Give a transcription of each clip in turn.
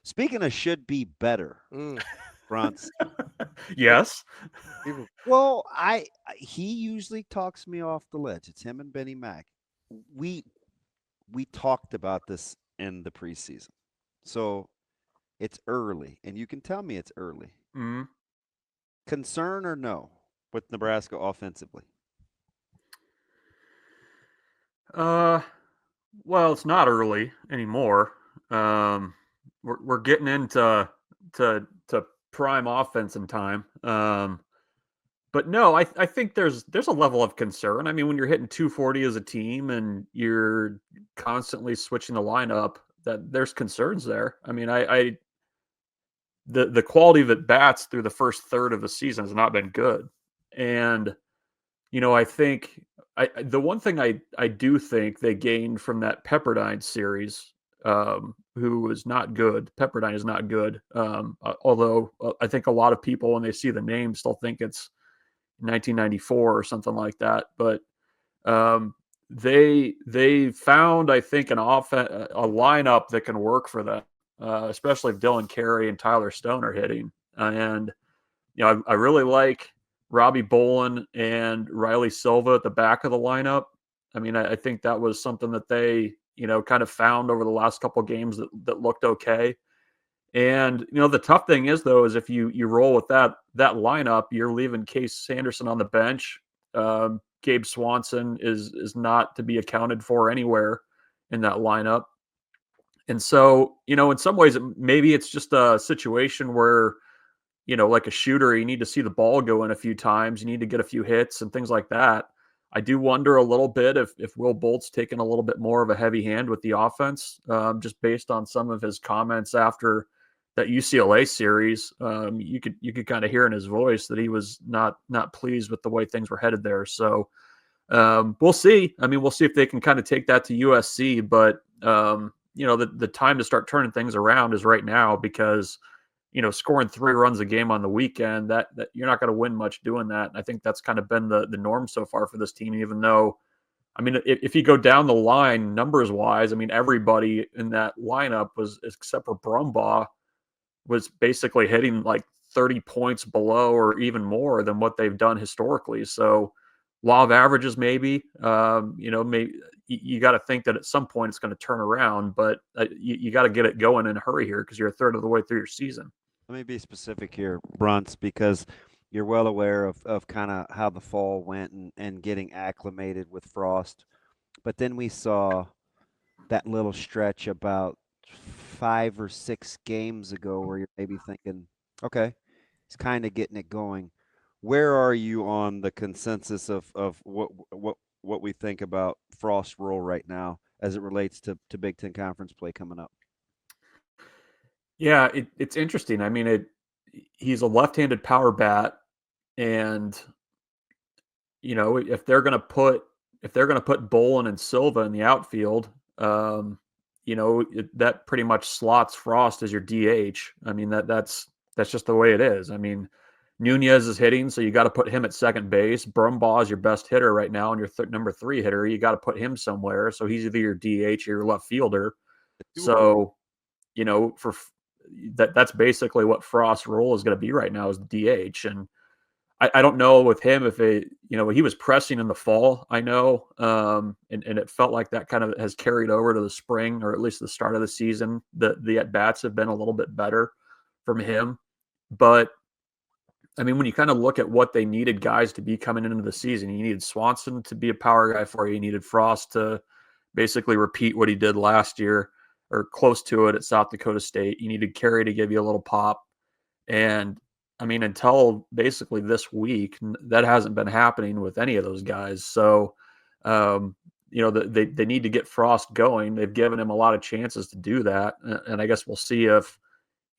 Speaking of should be better, Bronx. Yes. Well, he usually talks me off the ledge. It's him and Benny Mack. We we talked about this in the preseason, so it's early, and you can tell me it's early. Mm. Concern or no with Nebraska offensively? Uh, well, it's not early anymore. Um, we're getting into to prime offense in time. But no, I think there's a level of concern. I mean, when you're hitting 240 as a team and you're constantly switching the lineup, that there's concerns there. I mean, I the quality of at bats through the first third of the season has not been good, and I think the one thing I do think they gained from that Pepperdine series, who was not good. Pepperdine is not good. Although I think a lot of people, when they see the name, still think it's 1994 or something like that. But um, they found, I think, a lineup that can work for them, especially if Dylan Carey and Tyler Stone are hitting. And I really like Robbie Bolin and Riley Silva at the back of the lineup. I mean, I think that was something that they kind of found over the last couple of games that looked okay. And the tough thing is though is if you roll with that lineup, you're leaving Case Sanderson on the bench. Gabe Swanson is not to be accounted for anywhere in that lineup. And so in some ways, maybe it's just a situation where like a shooter, you need to see the ball go in a few times. You need to get a few hits and things like that. I do wonder a little bit if Will Bolt's taken a little bit more of a heavy hand with the offense, just based on some of his comments after that UCLA series. You could kind of hear in his voice that he was not pleased with the way things were headed there. So we'll see. I mean, we'll see if they can kind of take that to USC. But the time to start turning things around is right now because scoring 3 runs a game on the weekend, that you're not going to win much doing that. And I think that's kind of been the norm so far for this team, even though, I mean, if you go down the line numbers wise, I mean, everybody in that lineup was, except for Brumbaugh, was basically hitting like 30 points below or even more than what they've done historically. So law of averages, maybe, maybe you got to think that at some point it's going to turn around, but you got to get it going in a hurry here because you're a third of the way through your season. Let me be specific here, Bruns, because you're well aware of kind of how the fall went and getting acclimated with Frost. But then we saw that little stretch about 5 or 6 games ago where you're maybe thinking, okay, he's kind of getting it going. Where are you on the consensus of what we think about Frost's role right now as it relates to Big Ten Conference play coming up? Yeah, it's interesting. I mean, he's a left-handed power bat, and if they're gonna put Bolin and Silva in the outfield, that pretty much slots Frost as your DH. I mean that's just the way it is. I mean, Nunez is hitting, so you got to put him at second base. Brumbaugh is your best hitter right now, and your number 3 hitter. You got to put him somewhere. So he's either your DH or your left fielder. So for that's basically what Frost's role is going to be right now is DH. And I don't know with him if he was pressing in the fall, I know, and it felt like that kind of has carried over to the spring or at least the start of the season. The at bats have been a little bit better from him, but I mean, when you kind of look at what they needed guys to be coming into the season, you needed Swanson to be a power guy for you. You needed Frost to basically repeat what he did last year or close to it at South Dakota State. You needed Carey to give you a little pop. And I mean, until basically this week, that hasn't been happening with any of those guys. So, they need to get Frost going. They've given him a lot of chances to do that. And I guess we'll see if,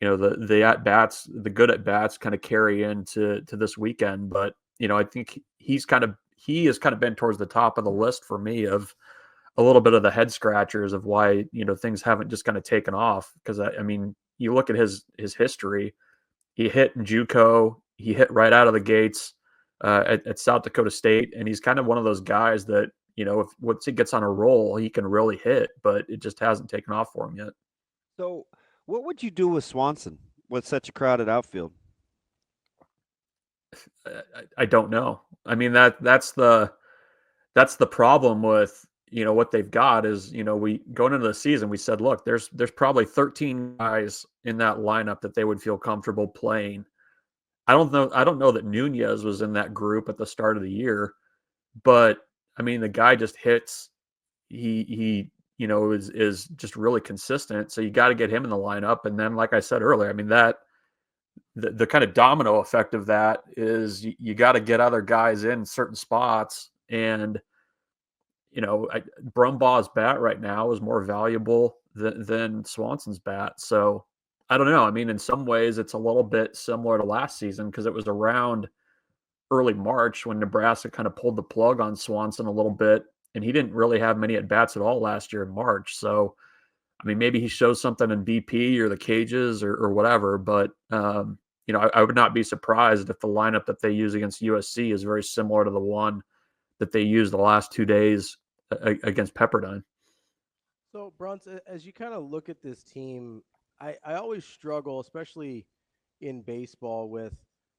the at bats, the good at bats kind of carry into this weekend. But, I think he has kind of been towards the top of the list for me of a little bit of the head scratchers of why, things haven't just kind of taken off. Because I mean, you look at his history. He hit in JUCO. He hit right out of the gates at South Dakota State, and he's kind of one of those guys that if once he gets on a roll, he can really hit, but it just hasn't taken off for him yet. So What would you do with Swanson with such a crowded outfield? I don't know. I mean that's the problem with what they've got is we going into the season we said look there's probably 13 guys in that lineup that they would feel comfortable playing. I don't know that Nunez was in that group at the start of the year, but I mean the guy just hits. He is just really consistent. So you got to get him in the lineup. And then, like I said earlier, I mean that the kind of domino effect of that is you got to get other guys in certain spots. And Brumbaugh's bat right now is more valuable than Swanson's bat. So I don't know. I mean, in some ways, it's a little bit similar to last season because it was around early March when Nebraska kind of pulled the plug on Swanson a little bit, and he didn't really have many at bats at all last year in March. So, I mean, maybe he shows something in BP or the cages or whatever, but I would not be surprised if the lineup that they use against USC is very similar to the one that they used the last 2 days against Pepperdine. So, Bruns, as you kind of look at this team, I always struggle, especially in baseball, with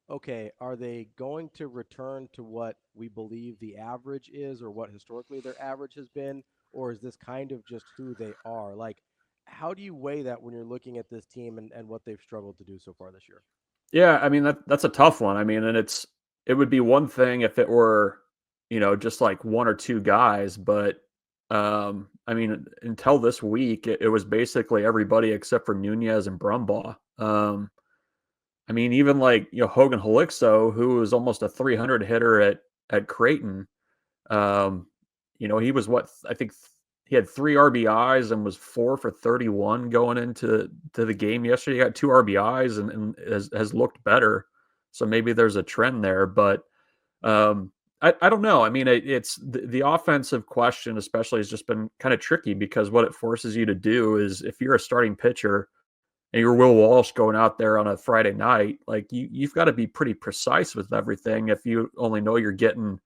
okay, are they going to return to what we believe the average is or what historically their average has been? Or is this kind of just who they are? Like, how do you weigh that when you're looking at this team and what they've struggled to do so far this year? Yeah, I mean that's a tough one. I mean, and it would be one thing if it were, just like one or two guys, but I mean, until this week, it was basically everybody except for Nunez and Brumbaugh. I mean, even like Hogan Helixo, who was almost a 300 hitter at Creighton. Um, he was what I think he had 3 RBIs and was 4 for 31 going into the game yesterday. He got 2 RBIs and has looked better. So maybe there's a trend there, but I don't know. I mean, it's the offensive question, especially, has just been kind of tricky because what it forces you to do is if you're a starting pitcher and you're Will Walsh going out there on a Friday night, like you've got to be pretty precise with everything if you only know you're getting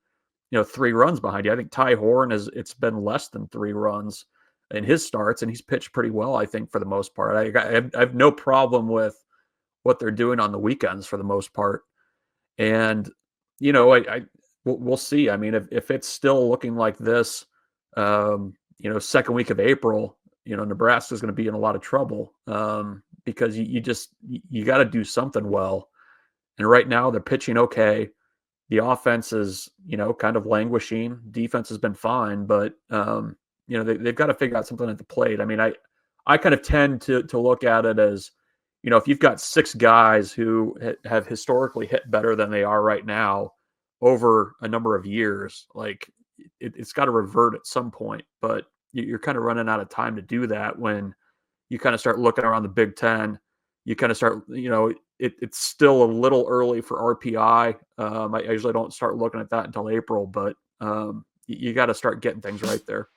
3 runs behind you. I think Ty Horn it's been less than 3 runs in his starts, and he's pitched pretty well, I think, for the most part. I have no problem with what they're doing on the weekends for the most part. And, we'll see. I mean, if it's still looking like this, second week of April, Nebraska's going to be in a lot of trouble because you got to do something well. And right now they're pitching okay. The offense is, kind of languishing. Defense has been fine, but they've got to figure out something at the plate. I mean, I kind of tend to look at it as, if you've got 6 guys who have historically hit better than they are right now over a number of years, like it's got to revert at some point. But you're kind of running out of time to do that when you kind of start looking around the Big Ten. You kind of start, it's still a little early for RPI. I usually don't start looking at that until April, but you got to start getting things right there.